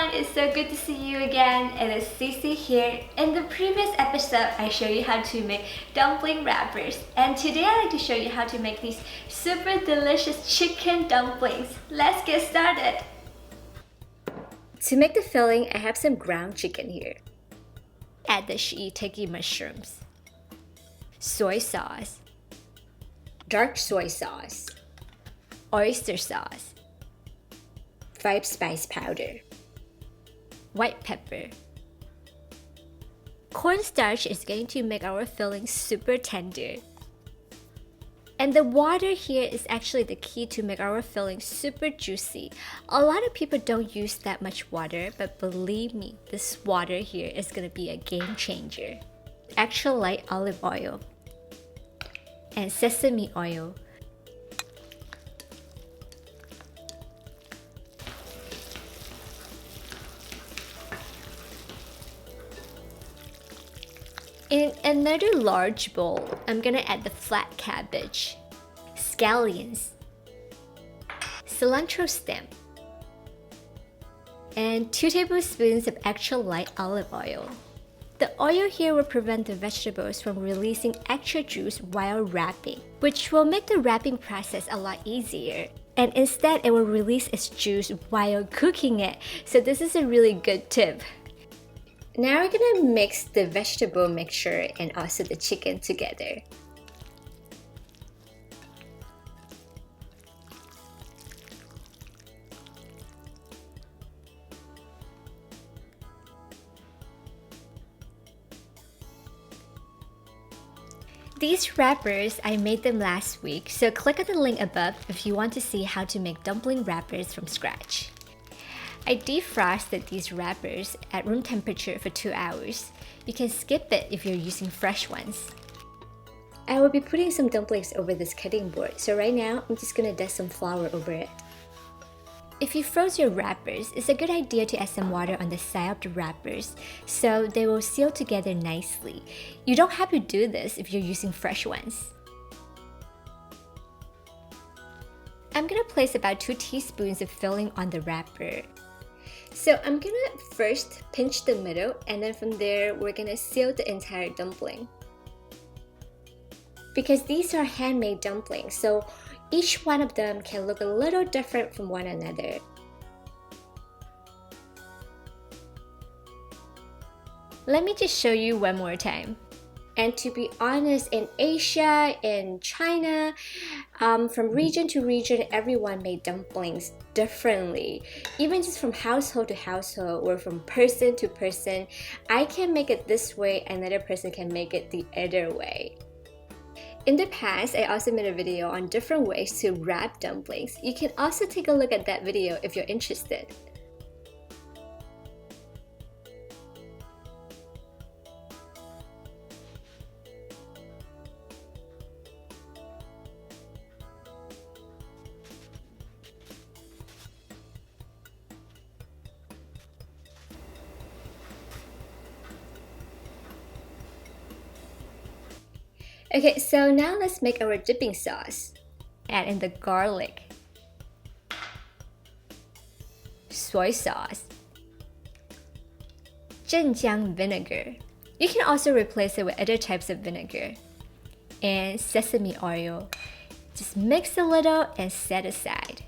everyone, it's so good to see you again. It is CiCi here. In the previous episode, I showed you how to make dumpling wrappers, and today I'd like to show you how to make these super delicious chicken dumplings. Let's get started. To make the filling, I have some ground chicken here. Add the shiitake mushrooms, soy sauce, dark soy sauce, oyster sauce, 5 spice powder, white pepper. Cornstarch is going to make our filling super tender. And the water here is actually the key to make our filling super juicy. A lot of people don't use that much water, but believe me, this water here is gonna be a game changer. Extra light olive oil and sesame oil. In another large bowl, I'm gonna add the flat cabbage, scallions, cilantro stem, and 2 tablespoons of extra light olive oil. The oil here will prevent the vegetables from releasing extra juice while wrapping, which will make the wrapping process a lot easier. And instead, it will release its juice while cooking it. So this is a really good tip. Now we're gonna mix the vegetable mixture and also the chicken together. These wrappers, I made them last week, so click on the link above if you want to see how to make dumpling wrappers from scratch. I defrosted these wrappers at room temperature for 2 hours. You can skip it if you're using fresh ones. I will be putting some dumplings over this cutting board, so right now I'm just gonna dust some flour over it. If you froze your wrappers, it's a good idea to add some water on the side of the wrappers so they will seal together nicely. You don't have to do this if you're using fresh ones. I'm gonna place about 2 teaspoons of filling on the wrapper. So I'm gonna first pinch the middle, and then from there we're gonna seal the entire dumpling. Because these are handmade dumplings, so each one of them can look a little different from one another. Let me just show you one more time. And to be honest, in Asia, in China, from region to region, everyone made dumplings differently. Even just from household to household or from person to person, I can make it this way, another person can make it the other way. In the past, I also made a video on different ways to wrap dumplings. You can also take a look at that video if you're interested. Okay, so now let's make our dipping sauce. Add in the garlic, soy sauce, Chinkiang vinegar. You can also replace it with other types of vinegar, and sesame oil. Just mix a little and set aside.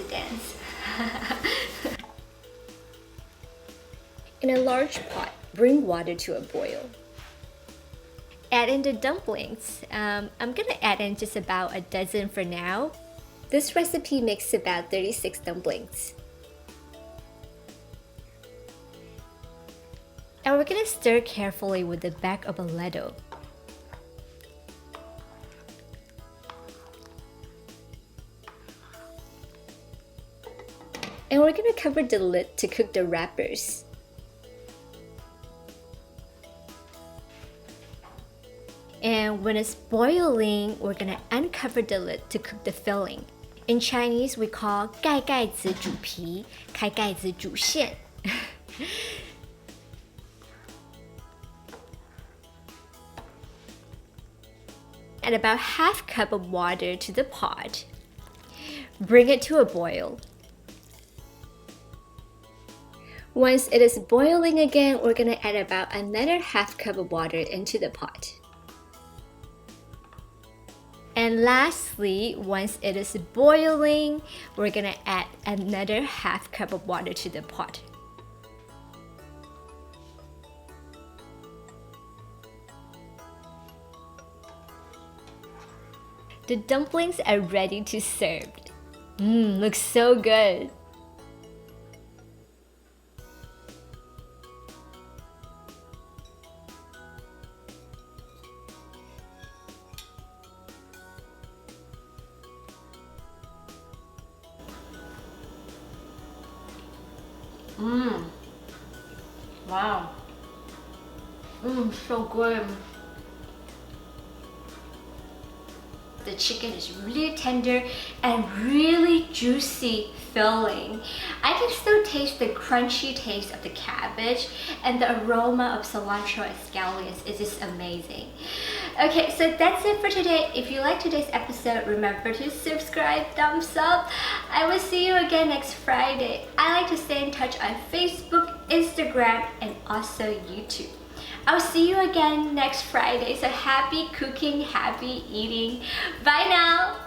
dance. In a large pot, bring water to a boil. Add in the dumplings. I'm gonna add in just about a dozen for now. This recipe makes about 36 dumplings. And we're gonna stir carefully with the back of a ladle. And we're gonna cover the lid to cook the wrappers. And when it's boiling, we're gonna uncover the lid to cook the filling. In Chinese, we call 盖盖子煮皮, 开盖子煮馅. Add about half cup of water to the pot. Bring it to a boil. Once it is boiling again, we're gonna add about another half cup of water into the pot. And lastly, once it is boiling, we're gonna add another half cup of water to the pot. The dumplings are ready to serve. Looks so good. Wow. So good. The chicken is really tender and really juicy filling. I can still taste the crunchy taste of the cabbage, and the aroma of cilantro and scallions is just amazing. Okay, so that's it for today. If you like today's episode, remember to subscribe, thumbs up. I will see you again next Friday. I like to stay in touch on Facebook, Instagram, and also YouTube. I'll see you again next Friday. So happy cooking, happy eating. Bye now.